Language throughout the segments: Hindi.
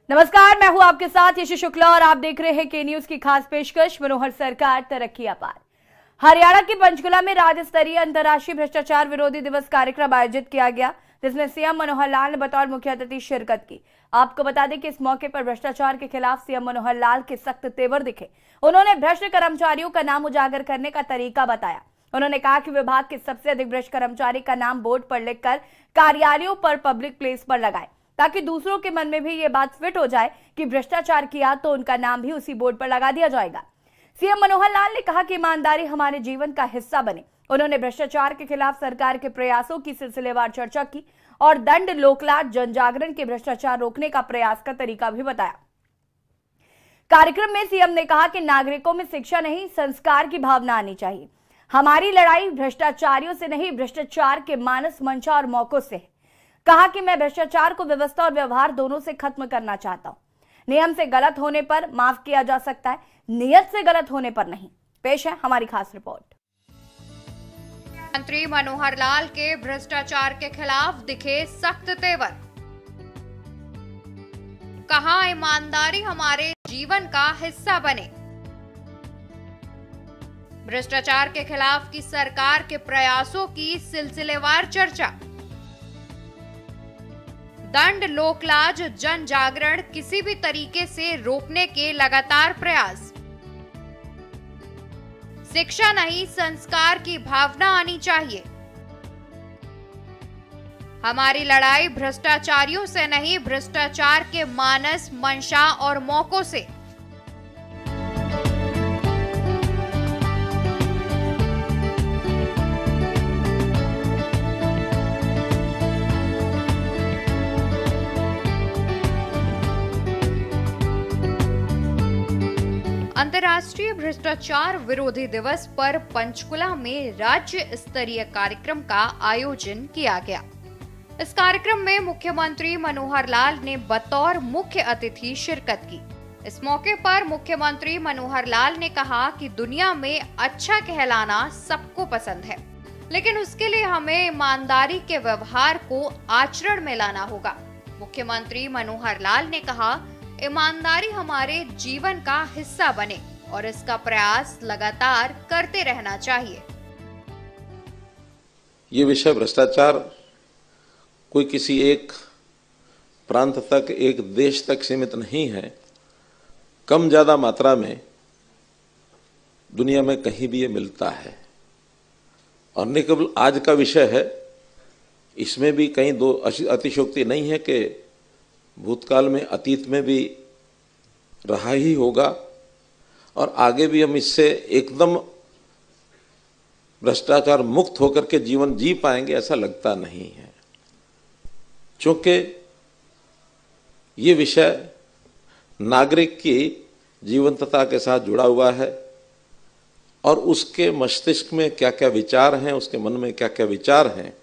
नमस्कार, मैं हूं आपके साथ यशु शुक्ला और आप देख रहे हैं के न्यूज की खास पेशकश मनोहर सरकार तरक्की अपार। हरियाणा के पंचकुला में राज्य स्तरीय अंतर्राष्ट्रीय भ्रष्टाचार विरोधी दिवस कार्यक्रम आयोजित किया गया, जिसमें सीएम मनोहर लाल ने बतौर मुख्य अतिथि शिरकत की। आपको बता दें कि इस मौके पर भ्रष्टाचार के खिलाफ सीएम मनोहर लाल के सख्त तेवर दिखे। उन्होंने भ्रष्ट कर्मचारियों का नाम उजागर करने का तरीका बताया। उन्होंने कहा कि विभाग के सबसे अधिक भ्रष्ट कर्मचारी का नाम बोर्ड पर लिखकर कार्यालयों पर पब्लिक प्लेस पर लगाए, ताकि दूसरों के मन में भी ये बात फिट हो जाए कि भ्रष्टाचार किया तो उनका नाम भी उसी बोर्ड पर लगा दिया जाएगा। सीएम मनोहर लाल ने कहा कि ईमानदारी हमारे जीवन का हिस्सा बने। उन्होंने भ्रष्टाचार के खिलाफ सरकार के प्रयासों की सिलसिलेवार चर्चा की और दंड, लोकलाज, जन जागरण के भ्रष्टाचार रोकने का प्रयास का तरीका भी बताया। कार्यक्रम में सीएम ने कहा कि नागरिकों में शिक्षा नहीं, संस्कार की भावना आनी चाहिए। हमारी लड़ाई भ्रष्टाचारियों से नहीं, भ्रष्टाचार के मानस, मंशा और मौकों से है। कहा कि मैं भ्रष्टाचार को व्यवस्था और व्यवहार दोनों से खत्म करना चाहता हूं। नियम से गलत होने पर माफ किया जा सकता है, नियत से गलत होने पर नहीं। पेश है हमारी खास रिपोर्ट। मंत्री मनोहर लाल के भ्रष्टाचार के खिलाफ दिखे सख्त तेवर। कहा ईमानदारी हमारे जीवन का हिस्सा बने। भ्रष्टाचार के खिलाफ की सरकार के प्रयासों की सिलसिलेवार चर्चा। दंड, लोकलाज, जन जागरण किसी भी तरीके से रोकने के लगातार प्रयास। शिक्षा नहीं, संस्कार की भावना आनी चाहिए। हमारी लड़ाई भ्रष्टाचारियों से नहीं, भ्रष्टाचार के मानस, मंशा और मौकों से। अंतर्राष्ट्रीय भ्रष्टाचार विरोधी दिवस पर पंचकुला में राज्य स्तरीय कार्यक्रम का आयोजन किया गया। इस कार्यक्रम में मुख्यमंत्री मनोहर लाल ने बतौर मुख्य अतिथि शिरकत की। इस मौके पर मुख्यमंत्री मनोहर लाल ने कहा कि दुनिया में अच्छा कहलाना सबको पसंद है, लेकिन उसके लिए हमें ईमानदारी के व्यवहार को आचरण में लाना होगा। मुख्यमंत्री मनोहर लाल ने कहा, ईमानदारी हमारे जीवन का हिस्सा बने और इसका प्रयास लगातार करते रहना चाहिए। ये विषय भ्रष्टाचार कोई किसी एक प्रांत तक, एक देश तक सीमित नहीं है। कम ज्यादा मात्रा में दुनिया में कहीं भी ये मिलता है और न केवल आज का विषय है, इसमें भी कहीं दो अतिशयोक्ति नहीं है कि भूतकाल में, अतीत में भी रहा ही होगा और आगे भी हम इससे एकदम भ्रष्टाचार मुक्त होकर के जीवन जी पाएंगे, ऐसा लगता नहीं है। क्योंकि ये विषय नागरिक की जीवंतता के साथ जुड़ा हुआ है और उसके मस्तिष्क में क्या क्या विचार हैं, उसके मन में क्या क्या विचार हैं,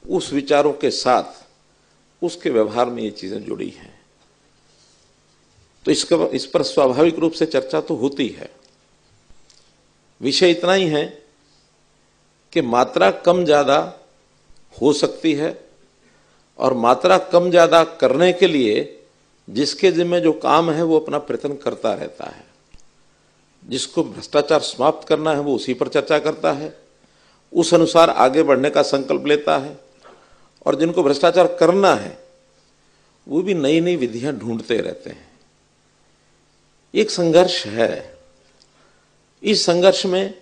उस विचारों के साथ उसके व्यवहार में ये चीजें जुड़ी हैं। तो इस पर स्वाभाविक रूप से चर्चा तो होती है। विषय इतना ही है कि मात्रा कम ज्यादा हो सकती है और मात्रा कम ज्यादा करने के लिए जिसके जिम्मे जो काम है वो अपना प्रयत्न करता रहता है। जिसको भ्रष्टाचार समाप्त करना है वो उसी पर चर्चा करता है, उस अनुसार आगे बढ़ने का संकल्प लेता है और जिनको भ्रष्टाचार करना है वो भी नई नई विधियां ढूंढते रहते हैं। एक संघर्ष है। इस संघर्ष में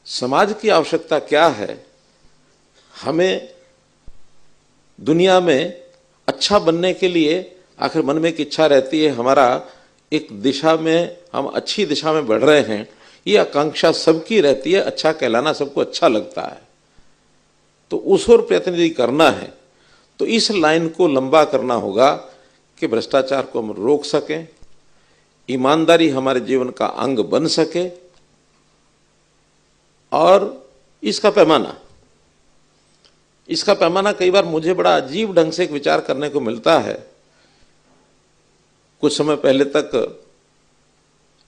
समाज की आवश्यकता क्या है? हमें दुनिया में अच्छा बनने के लिए आखिर मन में एक इच्छा रहती है, हमारा एक दिशा में, हम अच्छी दिशा में बढ़ रहे हैं, ये आकांक्षा सबकी रहती है। अच्छा कहलाना सबको अच्छा लगता है, तो उस ओर प्रयत्न यदि करना है तो इस लाइन को लंबा करना होगा कि भ्रष्टाचार को हम रोक सकें, ईमानदारी हमारे जीवन का अंग बन सके और इसका पैमाना कई बार मुझे बड़ा अजीब ढंग से एक विचार करने को मिलता है। कुछ समय पहले तक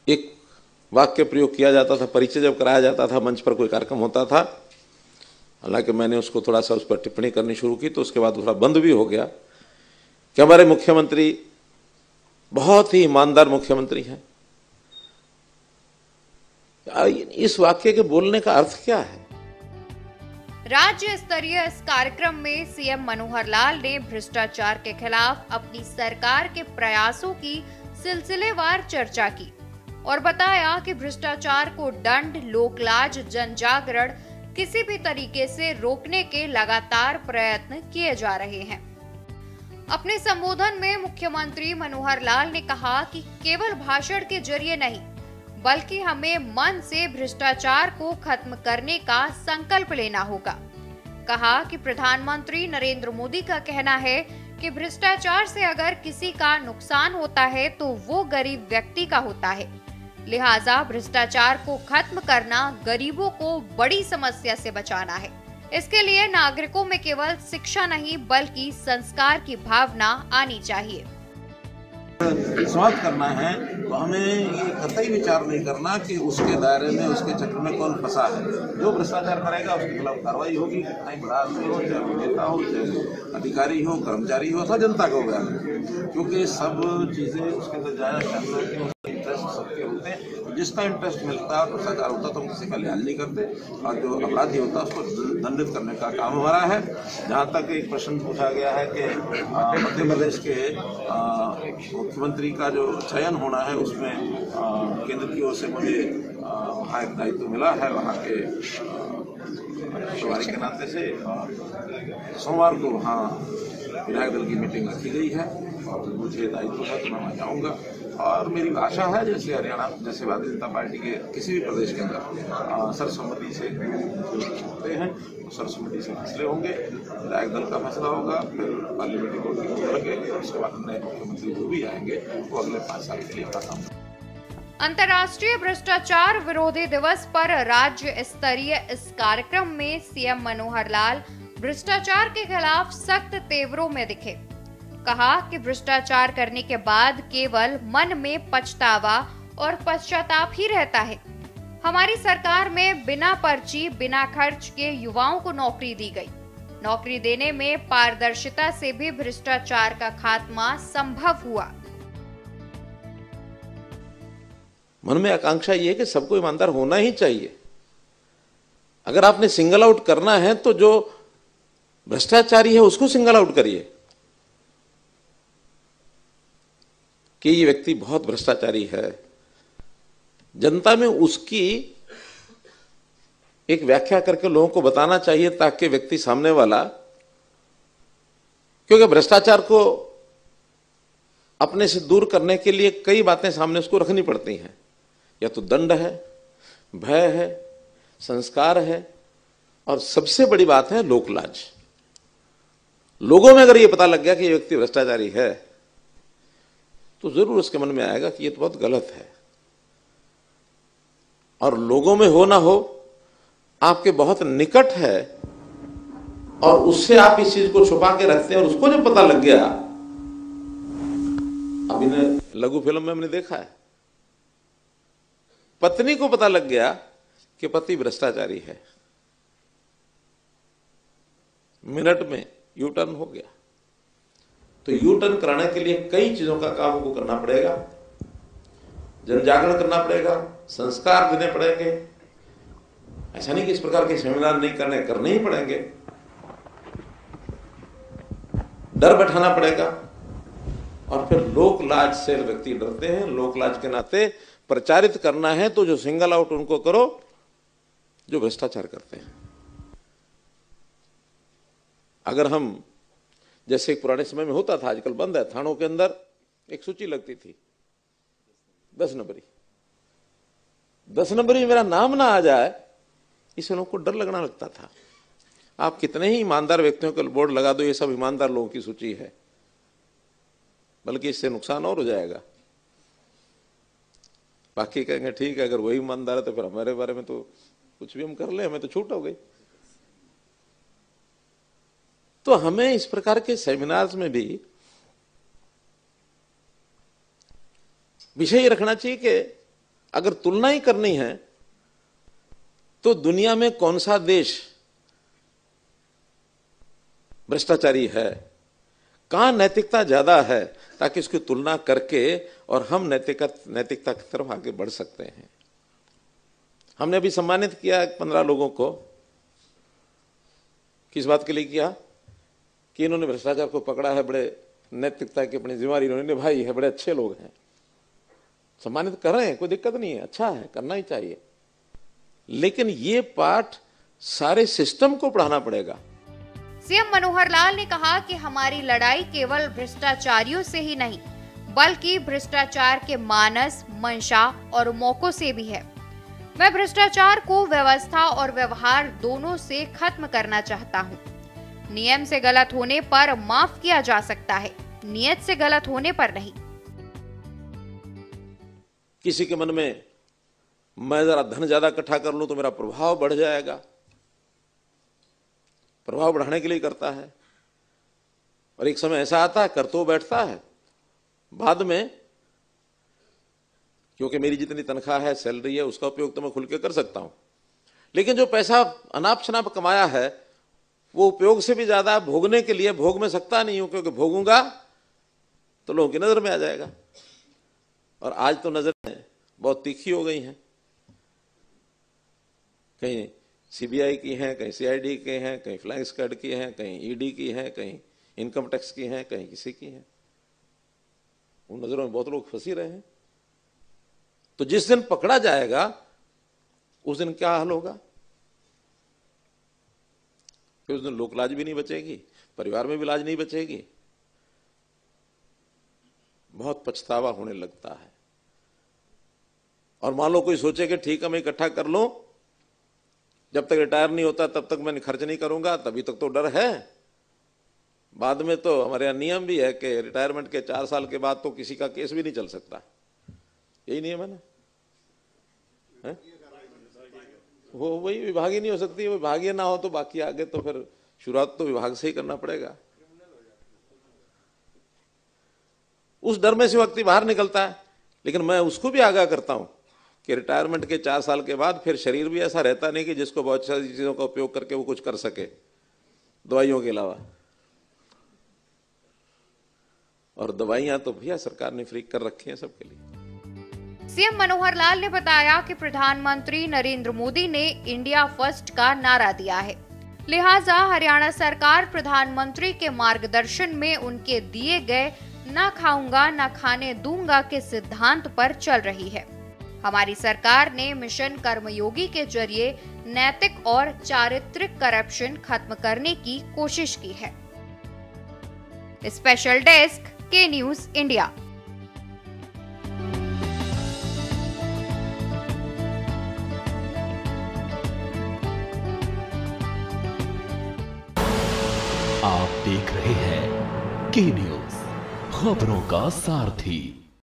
एक वाक्य प्रयोग किया जाता था, परिचय जब कराया जाता था, मंच पर कोई कार्यक्रम होता था, हालांकि मैंने उसको थोड़ा सा उस पर टिप्पणी करनी शुरू की तो उसके बाद थोड़ा बंद भी हो गया कि हमारे मुख्यमंत्री बहुत ही ईमानदार मुख्यमंत्री हैं। इस वाक्य के बोलने का अर्थ क्या है? राज्य स्तरीय इस कार्यक्रम में सीएम मनोहर लाल ने भ्रष्टाचार के खिलाफ अपनी सरकार के प्रयासों की सिलसिलेवार चर्चा की और बताया कि भ्रष्टाचार को दंड, लोकलाज, जनजागरण किसी भी तरीके से रोकने के लगातार प्रयत्न किए जा रहे हैं। अपने संबोधन में मुख्यमंत्री मनोहर लाल ने कहा कि केवल भाषण के जरिए नहीं, बल्कि हमें मन से भ्रष्टाचार को खत्म करने का संकल्प लेना होगा। कहा कि प्रधानमंत्री नरेंद्र मोदी का कहना है कि भ्रष्टाचार से अगर किसी का नुकसान होता है तो वो गरीब व्यक्ति का होता है। लिहाजा भ्रष्टाचार को खत्म करना गरीबों को बड़ी समस्या से बचाना है। इसके लिए नागरिकों में केवल शिक्षा नहीं बल्कि संस्कार की भावना आनी चाहिए। समाप्त करना है तो हमें ये कतई विचार नहीं करना कि उसके दायरे में, उसके चक्र में कौन फंसा है। जो भ्रष्टाचार करेगा उसके खिलाफ कार्रवाई होगी, चाहे बड़ा आदमी हो, चाहे नेता हो, चाहे अधिकारी हो, कर्मचारी हो अथवा जनता का होगा, क्योंकि सब चीजें उसके अंदर जाया जाता है। इंटरेस्ट सबके होते हैं, जिसका इंटरेस्ट मिलता है भ्रष्टाचार होता है तो हम किसी का लिहाज नहीं करते, और जो अपराधी होता है उसको दंडित करने का काम हमारा है। जहाँ तक एक प्रश्न पूछा गया है कि मध्य प्रदेश के मुख्यमंत्री का जो चयन होना है उसमें केंद्र की ओर से मुझे वहाँ एक दायित्व मिला है, वहाँ के प्रभारी के नाते से। सोमवार को वहाँ विधायक दल की मीटिंग रखी गई है और मुझे दायित्व है तो मैं वहाँ जाऊँगा। और मेरी आशा है जैसे हरियाणा, जैसे भारतीय जनता पार्टी के किसी भी प्रदेश के अंदर सर्वसम्मति से होते हैं तो सर्वसम्मति से फैसले होंगे, विधायक दल का फैसला होगा, फिर पार्लियामेंट्री कोर्ट की मुहर लगेगी, उसके बाद नए मुख्यमंत्री जो भी आएंगे वो अगले 5 साल के लिए अपना काम। अंतर्राष्ट्रीय भ्रष्टाचार विरोधी दिवस पर राज्य स्तरीय इस कार्यक्रम में सीएम मनोहर लाल भ्रष्टाचार के खिलाफ सख्त तेवरों में दिखे। कहा कि भ्रष्टाचार करने के बाद केवल मन में पछतावा और पश्चाताप ही रहता है। हमारी सरकार में बिना पर्ची, बिना खर्च के युवाओं को नौकरी दी गई। नौकरी देने में पारदर्शिता से भी भ्रष्टाचार का खात्मा संभव हुआ। मन में आकांक्षा ये है कि सबको ईमानदार होना ही चाहिए। अगर आपने सिंगल आउट करना है तो जो भ्रष्टाचारी है उसको सिंगल आउट करिए कि ये व्यक्ति बहुत भ्रष्टाचारी है। जनता में उसकी एक व्याख्या करके लोगों को बताना चाहिए ताकि व्यक्ति सामने वाला, क्योंकि भ्रष्टाचार को अपने से दूर करने के लिए कई बातें सामने उसको रखनी पड़ती हैं। या तो दंड है, भय है, संस्कार है, और सबसे बड़ी बात है लोकलाज। लोगों में अगर ये पता लग गया कि ये व्यक्ति भ्रष्टाचारी है तो जरूर उसके मन में आएगा कि ये तो बहुत गलत है। और लोगों में हो ना हो, आपके बहुत निकट है और उससे आप इस चीज को छुपा के रखते हैं, और उसको जब पता लग गया, अभी ने लघु फिल्म में हमने देखा है, पत्नी को पता लग गया कि पति भ्रष्टाचारी है, मिनट में यू टर्न हो गया। तो यू टर्न कराने के लिए कई चीजों का काम को करना पड़ेगा, जनजागरण करना पड़ेगा, संस्कार देने पड़ेंगे। ऐसा नहीं कि इस प्रकार के सेमिनार नहीं करने ही पड़ेंगे। डर बैठाना पड़ेगा, और फिर लोक लाज से व्यक्ति डरते हैं, लोक लाज के नाते प्रचारित करना है तो जो सिंगल आउट उनको करो जो भ्रष्टाचार करते हैं। अगर हम जैसे एक पुराने समय में होता था, आजकल बंद है, थानों के अंदर एक सूची लगती थी 10 नंबरी, 10 नंबरी में मेरा नाम ना आ जाए इससे लोगों को डर लगना लगता था। आप कितने ही ईमानदार व्यक्तियों का बोर्ड लगा दो, ये सब ईमानदार लोगों की सूची है, बल्कि इससे नुकसान और हो जाएगा। बाकी कहेंगे ठीक है, अगर वही ईमानदार है तो फिर हमारे बारे में तो कुछ भी हम कर ले, हमें तो छूट हो गई। तो हमें इस प्रकार के सेमिनार्स में भी विषय रखना चाहिए कि अगर तुलना ही करनी है तो दुनिया में कौन सा देश भ्रष्टाचारी है, कहां नैतिकता ज्यादा है, ताकि उसकी तुलना करके और हम नैतिकता की तरफ आगे बढ़ सकते हैं। हमने अभी सम्मानित किया 15 लोगों को। किस बात के लिए किया? कि इन्होंने भ्रष्टाचार को पकड़ा है, बड़े नैतिकता की अपनी जिम्मेदारी इन्होंने निभाई है, बड़े अच्छे लोग हैं, सम्मानित कर रहे हैं, कोई दिक्कत नहीं है, अच्छा है, करना ही चाहिए। लेकिन ये पाठ सारे सिस्टम को पढ़ाना पड़ेगा। सीएम मनोहर लाल ने कहा कि हमारी लड़ाई केवल भ्रष्टाचारियों से ही नहीं, बल्कि भ्रष्टाचार के मानस, मंशा और मौकों से भी है। मैं भ्रष्टाचार को व्यवस्था और व्यवहार दोनों से खत्म करना चाहता हूँ। नियम से गलत होने पर माफ किया जा सकता है, नियत से गलत होने पर नहीं। किसी के मन में मैं जरा धन ज्यादा इकट्ठा कर लूं तो मेरा प्रभाव बढ़ जाएगा, प्रभाव बढ़ाने के लिए करता है। और एक समय ऐसा आता है, कर तो बैठता है, बाद में क्योंकि मेरी जितनी तनख्वाह है, सैलरी है, उसका उपयोग तो मैं खुल के कर सकता हूं, लेकिन जो पैसा अनाप शनाप कमाया है वो उपयोग से भी ज्यादा भोगने के लिए भोग में सकता नहीं हूं, क्योंकि भोगूंगा तो लोगों की नजर में आ जाएगा। और आज तो नजरें बहुत तीखी हो गई हैं, कहीं सीबीआई की हैं, कहीं सीआईडी के हैं, कहीं फ्लाइंग स्क्वाड की हैं, कहीं ईडी की हैं, कहीं इनकम टैक्स की हैं, कहीं किसी की हैं। उन नजरों में बहुत लोग फंसी रहे हैं। तो जिस दिन पकड़ा जाएगा उस दिन क्या हाल होगा? फिर उस दिन लोक लाज भी नहीं बचेगी, परिवार में भी लाज नहीं बचेगी। बहुत पछतावा होने लगता है। और मान लो कोई सोचे कि ठीक है मैं इकट्ठा कर लूं, जब तक रिटायर नहीं होता तब तक मैं खर्च नहीं करूंगा, तभी तक तो डर है। बाद में तो हमारे यहाँ नियम भी है कि रिटायरमेंट के 4 साल के बाद तो किसी का केस भी नहीं चल सकता। यही नियम है ना? है? वो वही विभागीय नहीं हो सकती। विभागीय ना हो तो बाकी आगे तो फिर शुरुआत तो विभाग से ही करना पड़ेगा। उस डर में से व्यक्ति बाहर निकलता है। लेकिन मैं उसको भी आगाह करता हूं कि रिटायरमेंट के 4 साल के बाद फिर शरीर भी ऐसा रहता नहीं कि जिसको बहुत सारी चीजों का उपयोग करके वो कुछ कर सके, दवाइयों के अलावा। और दवाइयां तो भैया सरकार ने फ्री कर रखी हैं सबके लिए। सीएम मनोहर लाल ने बताया कि प्रधानमंत्री नरेंद्र मोदी ने इंडिया फर्स्ट का नारा दिया है, लिहाजा हरियाणा सरकार प्रधानमंत्री के मार्गदर्शन में उनके दिए गए ना खाऊंगा ना खाने दूंगा के सिद्धांत पर चल रही है। हमारी सरकार ने मिशन कर्मयोगी के जरिए नैतिक और चारित्रिक करप्शन खत्म करने की कोशिश की है। स्पेशल डेस्क के न्यूज इंडिया। आप देख रहे हैं के न्यूज, खबरों का सारथी।